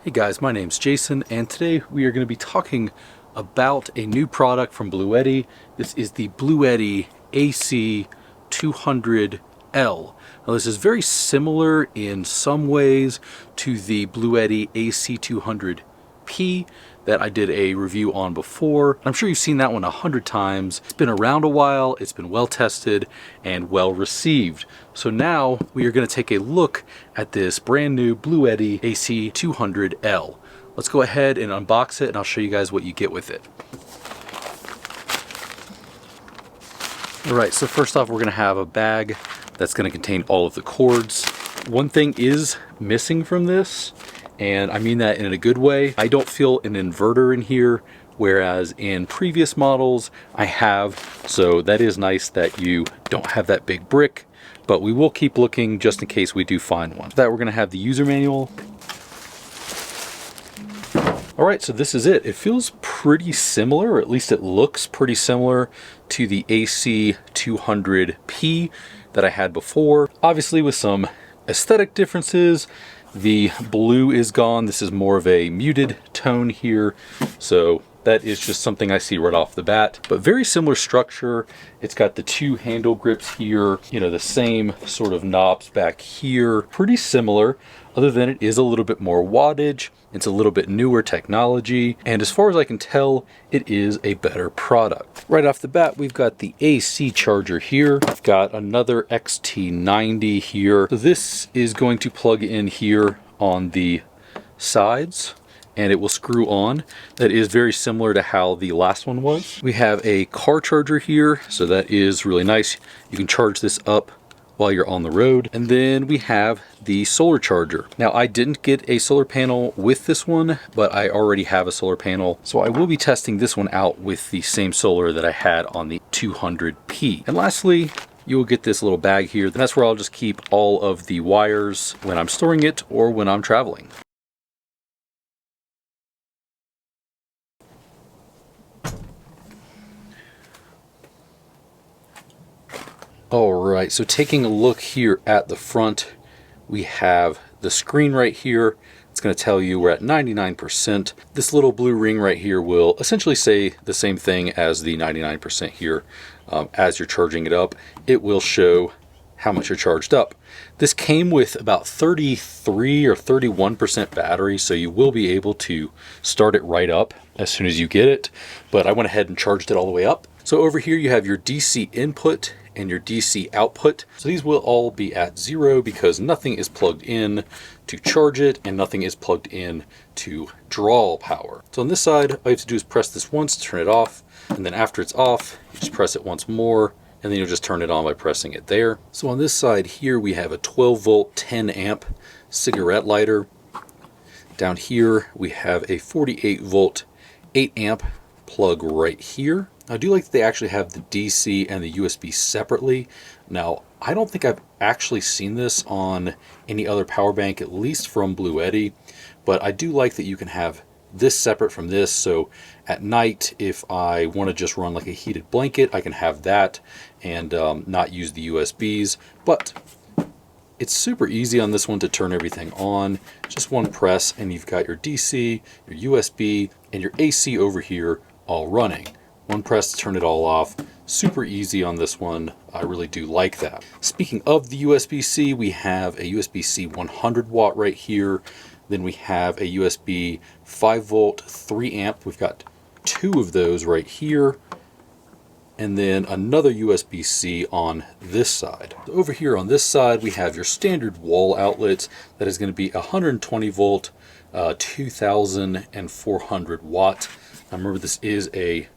Hey guys, my name's Jason, and today we are going to be talking about a new product from Bluetti. This is the Bluetti AC200L. Now this is very similar in some ways to the Bluetti AC200P that I did a review on before. I'm sure you've seen that one 100 times. It's been around a while, it's been well tested and well received. So now we are going to take a look at this brand new Bluetti AC200L. Let's go ahead and unbox it and I'll show you guys what you get with it. Alright, so first off we're going to have a bag that's going to contain all of the cords. One thing is missing from this, and I mean that in a good way. I don't feel an inverter in here, whereas in previous models I have, so that is nice that you don't have that big brick, but we will keep looking just in case we do find one. For that we're going to have the user manual. Alright, so this is it. It feels pretty similar, or at least it looks pretty similar to the AC200P that I had before. Obviously with some aesthetic differences. The blue is gone. This is more of a muted tone here. So that is just something I see right off the bat. But very similar structure. It's got the two handle grips here, you know, the same sort of knobs back here. Pretty similar, other than it is a little bit more wattage. It's a little bit newer technology, and as far as I can tell, it is a better product. Right off the bat, we've got the AC charger here. We've got another XT90 here. So this is going to plug in here on the sides, and it will screw on. That is very similar to how the last one was. We have a car charger here, so that is really nice. You can charge this up while you're on the road. And then we have the solar charger. Now I didn't get a solar panel with this one, but I already have a solar panel. So I will be testing this one out with the same solar that I had on the 200P. And lastly, you will get this little bag here. That's where I'll just keep all of the wires when I'm storing it or when I'm traveling. Alright, so taking a look here at the front, we have the screen right here. It's going to tell you we're at 99%. This little blue ring right here will essentially say the same thing as the 99% here. As you're charging it up, it will show how much you're charged up. This came with about 33 or 31% battery, so you will be able to start it right up as soon as you get it, but I went ahead and charged it all the way up. So over here you have your DC input and your DC output. So these will all be at 0 because nothing is plugged in to charge it and nothing is plugged in to draw power. So on this side, all you have to do is press this once to turn it off, and then after it's off, you just press it once more, and then you'll just turn it on by pressing it there. So on this side here, we have a 12 volt, 10 amp cigarette lighter. Down here, we have a 48 volt, 8 amp plug right here. I do like that they actually have the DC and the USB separately. Now, I don't think I've actually seen this on any other power bank, at least from Bluetti, but I do like that you can have this separate from this. So at night, if I want to just run like a heated blanket, I can have that and not use the USBs. But it's super easy on this one to turn everything on. Just one press and you've got your DC, your USB, and your AC over here all running. One press to turn it all off. Super easy on this one. I really do like that. Speaking of the USB-C, we have a USB-C 100 watt right here. Then we have a USB 5 volt, 3 amp. We've got two of those right here. And then another USB-C on this side. Over here on this side, we have your standard wall outlets. That is going to be 120 volt, 2400 watt. Now remember, this is a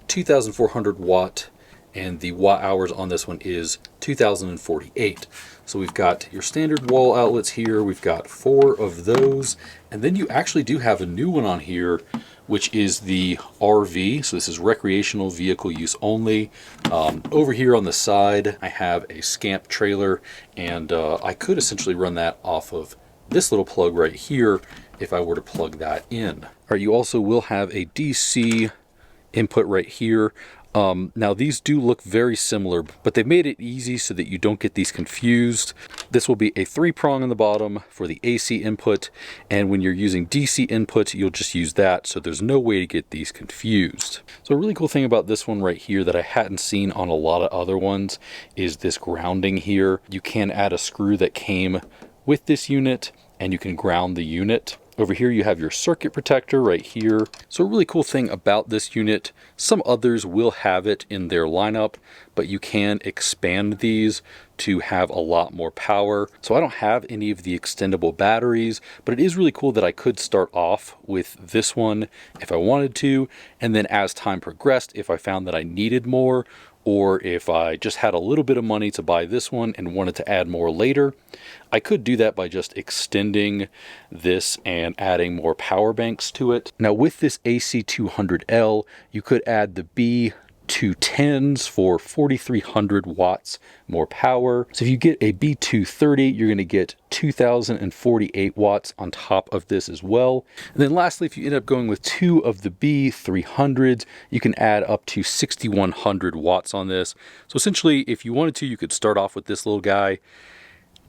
2400 watt, and the watt hours on this one is 2048. So we've got your standard wall outlets here. We've got 4 of those, and then you actually do have a new one on here, which is the RV. So this is recreational vehicle use only. Over here on the side, I have a Scamp trailer, and I could essentially run that off of this little plug right here if I were to plug that in. All right, you also will have a DC input right here. Now these do look very similar, but they made it easy so that you don't get these confused. This will be a 3-prong on the bottom for the AC input, and when you're using DC input, you'll just use that, so there's no way to get these confused. So a really cool thing about this one right here that I hadn't seen on a lot of other ones is this grounding here. You can add a screw that came with this unit, and you can ground the unit. Over here you have your circuit protector right here. So a really cool thing about this unit, some others will have it in their lineup, but you can expand these to have a lot more power. So I don't have any of the extendable batteries, but it is really cool that I could start off with this one if I wanted to, and then as time progressed, if I found that I needed more, or if I just had a little bit of money to buy this one and wanted to add more later, I could do that by just extending this and adding more power banks to it. Now with this AC200L, you could add the B210s for 4,300 watts more power. So if you get a B230, you're going to get 2,048 watts on top of this as well. And then lastly, if you end up going with 2 of the B300s, you can add up to 6,100 watts on this. So essentially, if you wanted to, you could start off with this little guy,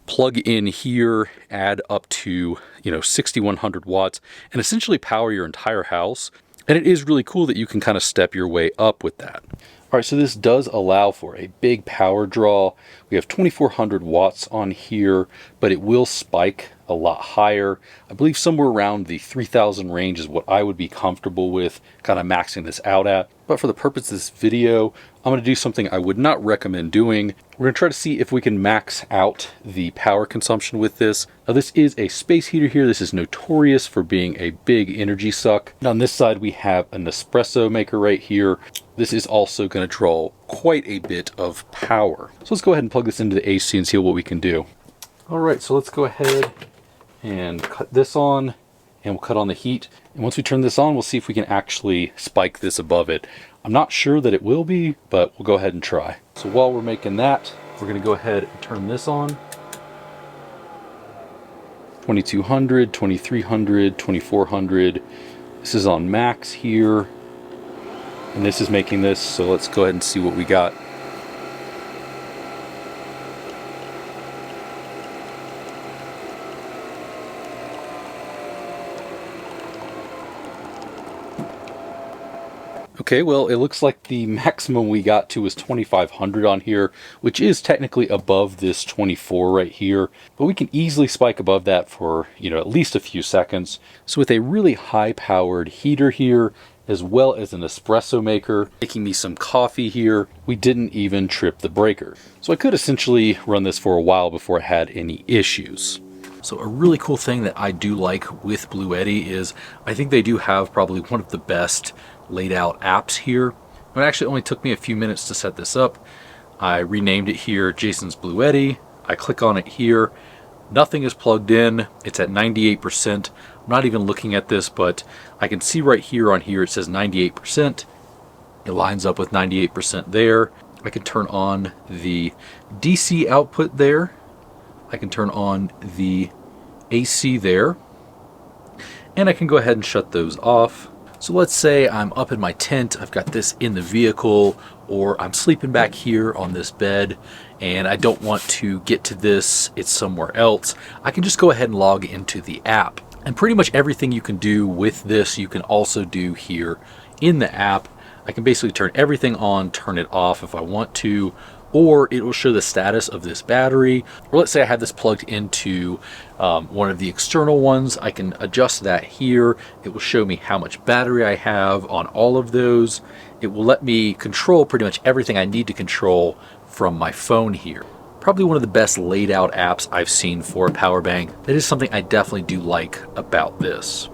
plug in here, add up to 6,100 watts, and essentially power your entire house. And it is really cool that you can kind of step your way up with that. All right, so this does allow for a big power draw. We have 2,400 watts on here, but it will spike a lot higher. I believe somewhere around the 3,000 range is what I would be comfortable with kind of maxing this out at. But for the purpose of this video, I'm going to do something I would not recommend doing. We're going to try to see if we can max out the power consumption with this. Now this is a space heater here. This is notorious for being a big energy suck. And on this side, we have an espresso maker right here. This is also going to draw quite a bit of power. So let's go ahead and plug this into the AC and see what we can do. All right, so let's go ahead and cut this on, and we'll cut on the heat. And once we turn this on, we'll see if we can actually spike this above it. I'm not sure that it will be, but we'll go ahead and try. So while we're making that, we're going to go ahead and turn this on. 2,200, 2,300, 2,400. This is on max here, and this is making this, so let's go ahead and see what we got. Okay, well, it looks like the maximum we got to was 2,500 on here, which is technically above this 24 right here, but we can easily spike above that for, at least a few seconds. So with a really high-powered heater here, as well as an espresso maker, making me some coffee here, we didn't even trip the breaker. So I could essentially run this for a while before I had any issues. So a really cool thing that I do like with Bluetti is I think they do have probably one of the best laid out apps here. It actually only took me a few minutes to set this up. I renamed it here Jason's Bluetti. I click on it here. Nothing is plugged in. It's at 98%. I'm not even looking at this, but I can see right here on here it says 98%. It lines up with 98% there. I can turn on the DC output there. I can turn on the AC there. And I can go ahead and shut those off. So let's say I'm up in my tent, I've got this in the vehicle, or I'm sleeping back here on this bed and I don't want to get to this, it's somewhere else. I can just go ahead and log into the app. And pretty much everything you can do with this, you can also do here in the app. I can basically turn everything on, turn it off if I want to, or it will show the status of this battery. Or let's say I have this plugged into one of the external ones. I can adjust that here. It will show me how much battery I have on all of those. It will let me control pretty much everything I need to control from my phone here. Probably one of the best laid out apps I've seen for a power bank. That is something I definitely do like about this.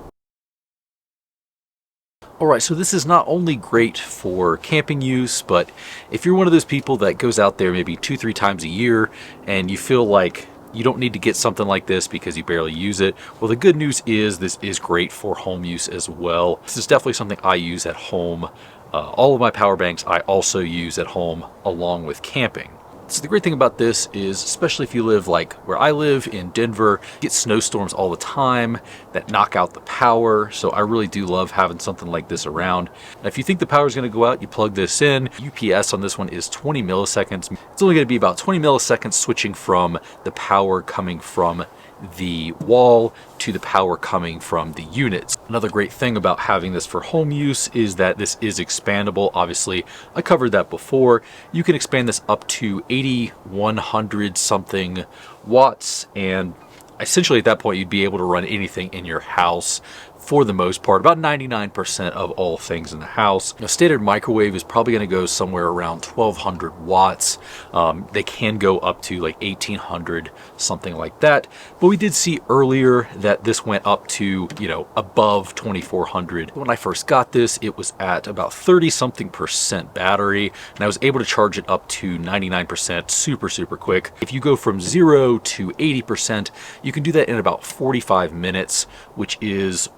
Alright, so this is not only great for camping use, but if you're one of those people that goes out there maybe 2-3 times a year and you feel like you don't need to get something like this because you barely use it, well, the good news is this is great for home use as well. This is definitely something I use at home. All of my power banks I also use at home along with camping. So the great thing about this is, especially if you live like where I live in Denver, you get snowstorms all the time that knock out the power. So I really do love having something like this around. Now, if you think the power is going to go out, you plug this in. UPS on this one is 20 milliseconds. It's only going to be about 20 milliseconds switching from the power coming from the wall to the power coming from the units. Another great thing about having this for home use is that this is expandable. Obviously, I covered that before. You can expand this up to 8100 something watts, and essentially at that point you'd be able to run anything in your house for the most part, about 99% of all things in the house. A standard microwave is probably going to go somewhere around 1200 watts. They can go up to like 1800, something like that. But we did see earlier that this went up to, you know, above 2400. When I first got this, it was at about 30 something percent battery, and I was able to charge it up to 99% super quick. If you go from 0 to 80%, you can do that in about 45 minutes, which is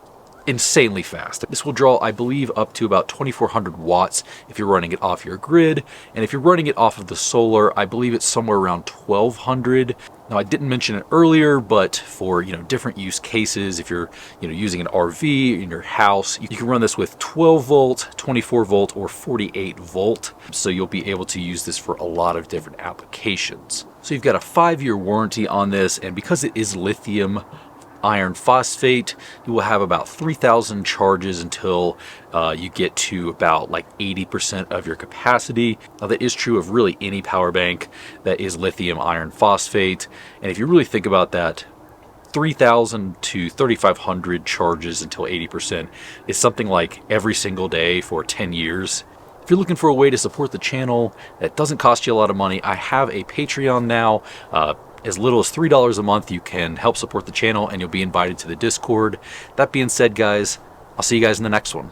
insanely fast. This will draw, I believe, up to about 2400 watts if you're running it off your grid, and if you're running it off of the solar, I believe it's somewhere around 1200. Now, I didn't mention it earlier, but for, you know, different use cases, if you're, you know, using an RV in your house, you can run this with 12 volt, 24 volt, or 48 volt. So you'll be able to use this for a lot of different applications. So you've got a 5-year warranty on this, and because it is lithium iron phosphate, you will have about 3,000 charges until you get to about like 80% of your capacity. Now, that is true of really any power bank that is lithium iron phosphate. And if you really think about that, 3,000 to 3,500 charges until 80% is something like every single day for 10 years. If you're looking for a way to support the channel that doesn't cost you a lot of money, I have a Patreon now. As little as $3 a month, you can help support the channel and you'll be invited to the Discord. That being said, guys, I'll see you guys in the next one.